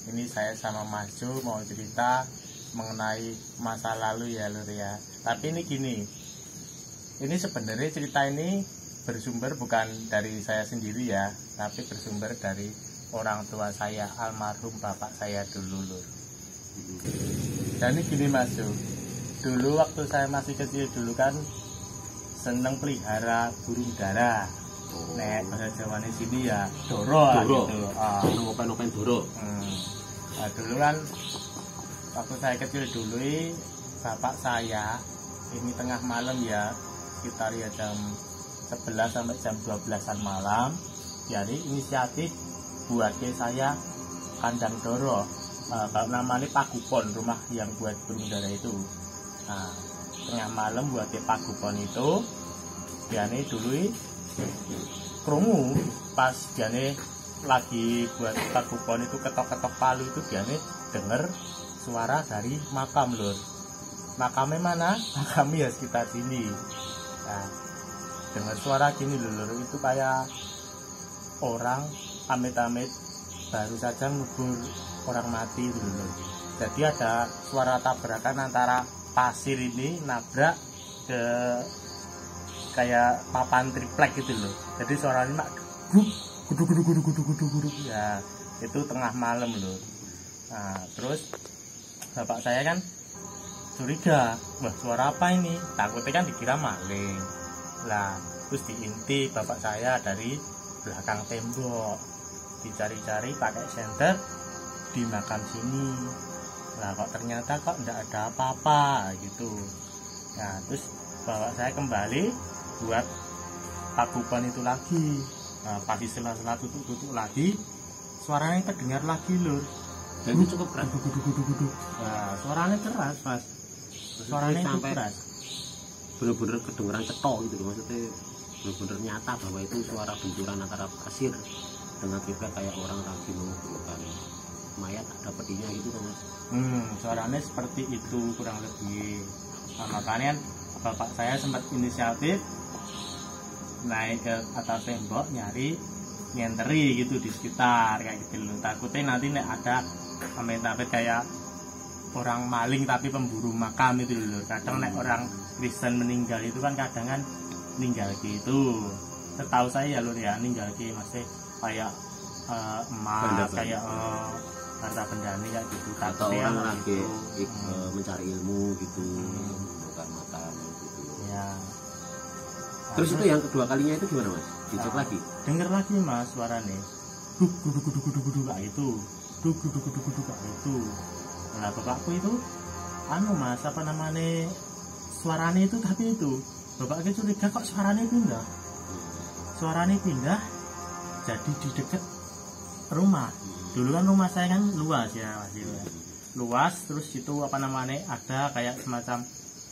Ini saya sama Mas Jo mau cerita mengenai masa lalu ya Lur ya. Tapi ini gini, ini sebenarnya cerita ini bersumber bukan dari saya sendiri ya, tapi bersumber dari orang tua saya, almarhum bapak saya dulu Lur. Dan ini gini Mas Jo, dulu waktu saya masih kecil dulu kan seneng pelihara burung dara. Nek bahasa Jawane sini ya doro gitu. Nopen doro. Nah, dulu kan waktu saya kecil dulu bapak saya ini tengah malam ya, sekitar ya jam 11 sampai jam 12-an malam, jadi inisiatif buat saya kandang doro. Kalau namanya pagupon, rumah yang buat burung dara itu. Nah, tengah malam buat pagupon itu, jadi dulu krungu pas jane lagi buat pagupon itu ketok-ketok palu itu jane denger suara dari makam Lur. Makamnya mana? Makamnya ya sekitar sini. Nah, dengar suara gini Lur, itu kayak orang amit-amit baru saja ngubur orang mati Lur. Jadi ada suara tabrakan antara pasir ini nabrak ke kayak papan triplek gitu loh. Jadi suaranya mak guduk ya, itu tengah malam loh. Nah, terus bapak saya kan curiga, wah suara apa ini? Takutnya kan dikira maling. Lah, terus diintip bapak saya dari belakang tembok. Dicari-cari pakai senter di makam sini. Lah kok ternyata kok enggak ada apa-apa gitu. Nah, terus bapak saya kembali buat pagupon itu lagi. Nah, pas di sela-sela tutuk-tutuk lagi, suaranya terdengar lagi Lur. Dan itu cukup keras. Nah, suaranya keras Mas. Suaranya itu sampai keras. Bener-bener kedengeran cetok gitu loh, maksudnya bener-bener nyata bahwa itu suara benturan antara pasir dengan triplek kayak orang lagi menguburkan mayat, ada pedinya gitu kan Mas. Suaranya seperti itu kurang lebih. Nah, makanya bapak saya sempat inisiatif naik ke atas tembok nyari nyenteri gitu di sekitar kayak gitu loh. Takutnya nanti ada amit-amit kayak orang maling tapi pemburu makam itu loh. Kadang nek orang Kristen meninggal itu kan kadang kan ninggal gitu. Setahu saya ya Lur ya, ninggal gitu masih kayak emas kayak harta bendani kayak gitu. Atau orang lagi mencari ilmu gitu, bukan makam gitu. Ya. Terus itu yang kedua kalinya itu gimana Mas? Dicek lagi? Dengar lagi Mas suaranya. Duk kayak itu. Duk kayak itu. Nah bapakku itu Mas apa namanya suaranya itu tapi itu bapaknya curiga kok suaranya pindah. Suaranya pindah jadi di dekat rumah. Dulu kan rumah saya kan luas ya Mas. Luas terus itu apa namanya ada kayak semacam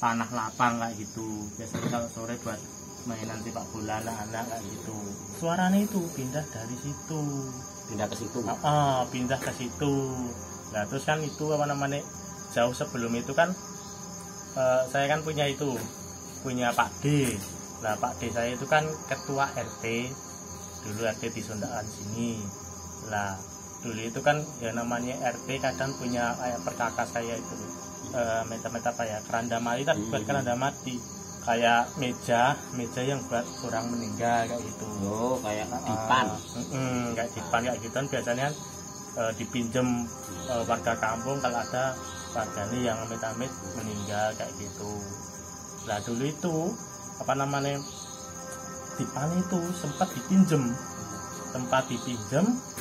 tanah lapang kayak gitu. Biasanya kalau sore buat mainan sepak bola anak-anak kayak gitu. Suaranya itu pindah dari situ. Pindah ke situ. Pindah ke situ. Nah, terus kan itu apa namanya? Jauh sebelum itu kan saya kan punya Pak D. Nah, Pak D saya itu kan ketua RT. Dulu RT di Sondaan sini. Lah, dulu itu kan ya namanya RT kadang punya kayak perkakas kayak itu. Meta-meta apa ya? Keranda mati tapi bukan keranda mati. Kayak meja yang buat orang meninggal kayak gitu. Oh, kayak dipan. Kayak dipan kayak gitu kan biasanya dipinjem warga kampung kalau ada warganya yang amit-amit meninggal kayak gitu. Nah dulu itu apa namanya dipan itu sempat dipinjem,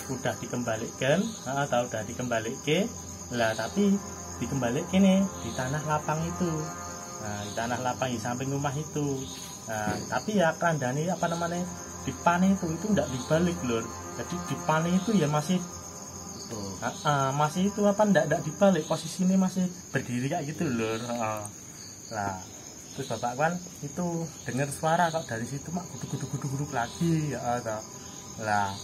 udah dikembalikan, atau udah dikembalikan. Lah tapi dikembalikan nih di tanah lapang itu. Nah, di tanah lapang di samping rumah itu. Nah, tapi ya kandani apa namanya dipan itu enggak dibalik Lur. Jadi dipan itu ya masih masih itu apa enggak dibalik, posisinya masih berdiri kayak gitu Lur. Lah, terus bapak kan itu dengar suara kok dari situ mak guduk lagi ya. Lah,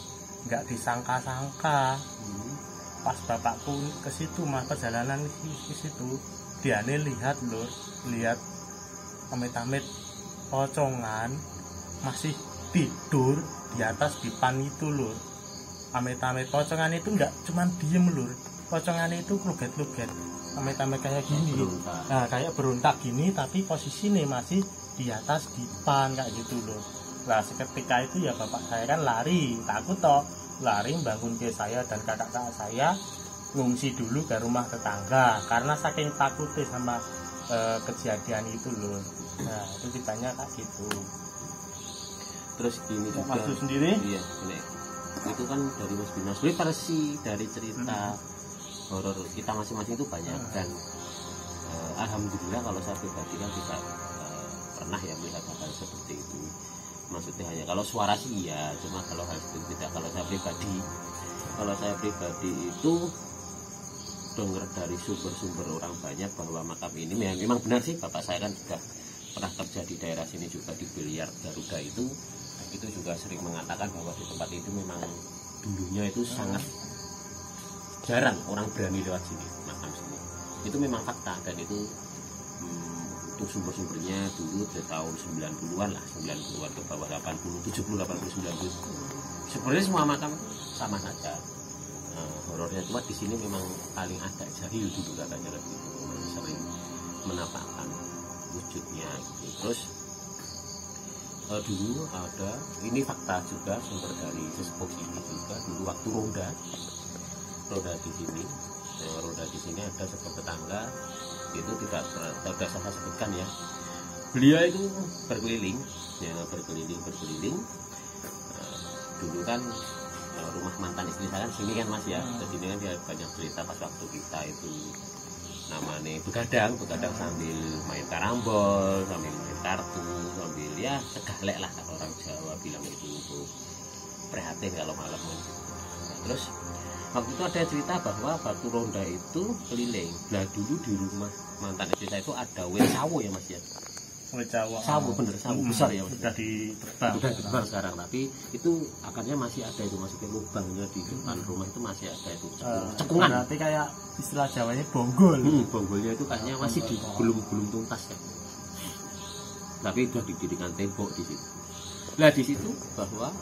enggak disangka-sangka. Pas bapakku ke situ Mas perjalanan ke situ, dia lihat Lur, lihat amit-amit pocongan masih tidur di atas dipan itu Lur. Amit-amit pocongan itu enggak cuman diem Lur, pocongannya itu luget-luget amit-amit kayak gini. Berontak. Nah kayak berontak gini tapi posisinya masih di atas dipan kayak gitu loh. Nah seketika itu ya bapak saya kan lari, takut toh, lari bangun ke saya dan kakak-kakak saya ngungsi dulu ke rumah tetangga karena saking takutnya sama kejadian itu loh. Nah itu ceritanya kayak gitu. Terus gini juga Mas Du sendiri? iya ini itu kan dari Mas Bima sebenarnya versi dari cerita horor kita masing-masing itu banyak dan alhamdulillah kalau saya pribadi kan tidak pernah ya melihat hal seperti itu. Maksudnya hanya kalau suara sih ya, cuma kalau hal seperti tidak. Kalau saya pribadi itu dengar dari sumber-sumber orang banyak bahwa makam ini memang benar sih, bapak saya kan juga pernah kerja di daerah sini juga di Biliar Garuda itu juga sering mengatakan bahwa di tempat itu memang dulunya itu sangat jarang orang berani lewat sini, makam sini. Itu memang fakta dan itu untuk sumber-sumbernya dulu di tahun 90-an lah, 90-an ke bawah 80, 70, 80, 90. Sebenarnya semua makam sama saja. Horornya cuma di sini memang paling agak jahil dulu katanya lebih sering menampakkan wujudnya gitu. Terus dulu ada ini fakta juga sumber dari sesepuh ini juga dulu waktu roda di sini. Roda di sini ada sebuah tetangga itu tidak saya sebutkan ya. Beliau itu berkeliling dulu kan rumah mantan istri saya kan sini kan Mas ya. Di sini kan dia banyak cerita pas waktu kita itu namanya begadang sambil main karambol, sambil main kartu, sambil ya cegahlek lah kalau orang Jawa bilang itu untuk prihatin kalau malam. Nah, terus waktu itu ada cerita bahwa batu ronda itu keliling. Nah dulu di rumah mantan istri saya itu ada wet sawo ya Mas ya. Sawo bener, sawo besar ya Mas. Sudah ditebang sekarang, tapi itu akarnya masih ada itu, maksudnya lubangnya di depan rumah itu masih ada itu cekungan. Berarti kayak istilah Jawanya bonggol. Bonggolnya itu kayaknya masih belum tuntas ya. Tapi sudah didirikan tembok di situ. Nah di situ bahwa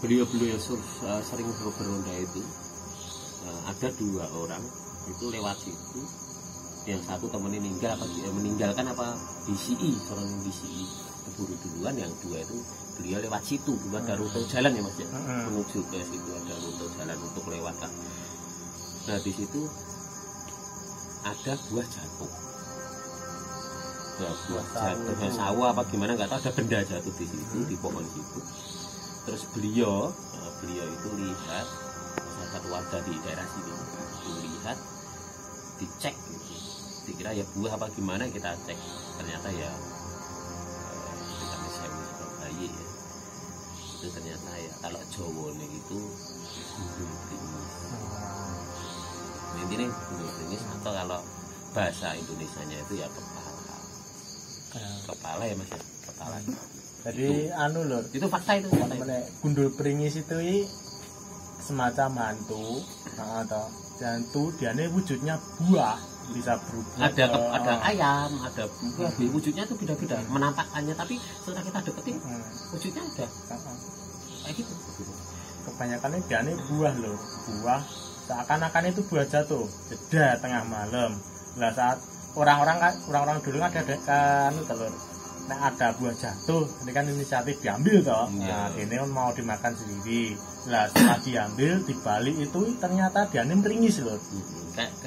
beliau-beliau yang sering beronda itu ada 2 orang itu lewat situ. Yang satu temennya meninggalkan apa DCI, seorang DCI keburu duluan, yang 2 itu beliau lewat situ dulu ada rute jalan ya Mas ya, menuju ke situ ada rute jalan untuk lewat kan. Nah di situ ada buah jatuh, sawo apa gimana nggak tahu, ada benda jatuh di situ di pohon situ. Terus beliau itu lihat salah satu warga di daerah sini lihat, dicek gitu. Dikira ya buah apa gimana, kita cek ternyata ya kita misalnya bayi ya itu ternyata ya kalau Jawa nih itu gundul pringis. Intinya gundul pringis atau kalau bahasa Indonesianya itu ya kepala ya Mas ya, kepala. Jadi loh, itu fakta itu gundul pringis itu semacam hantu hantu dia ini wujudnya buah, bisa berubah ada ayam, ada buah, wujudnya itu beda-beda menampakkannya, tapi setelah kita deketin wujudnya ada kayak gitu. Kebanyakannya dia ini buah loh, buah seakan-akan itu buah jatuh jeda tengah malam. Nah saat orang-orang dulu kan telur, nah ada buah jatuh, ini kan inisiatif diambil toh. Nah ini kan mau dimakan sendiri. Nah setelah diambil dibalik itu ternyata dia ini meringis loh.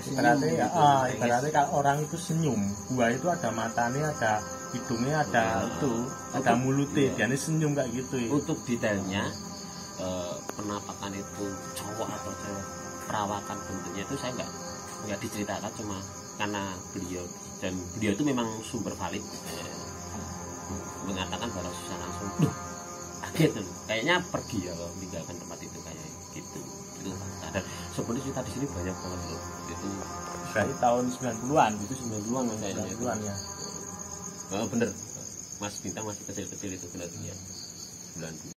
Ibaratnya kalau orang itu senyum, buah itu ada matanya, ada hidungnya, ada ada mulutnya, dia ini senyum kayak gitu ya. Untuk detailnya penampakan itu cowok atau cewek, perawakan bentuknya itu saya nggak diceritakan, cuma karena beliau itu memang sumber valid mengatakan bahwa susah langsung kaget tuh, kayaknya pergi ya kalau meninggalkan tempat itu kayak gitu. Itu dan sebenarnya cerita di sini banyak banget loh. Itu dari tahun 90-an. Itu 90-an Mas ya. 90-an ya. Bener. Mas Bintang masih kecil-kecil itu berarti ya. 90.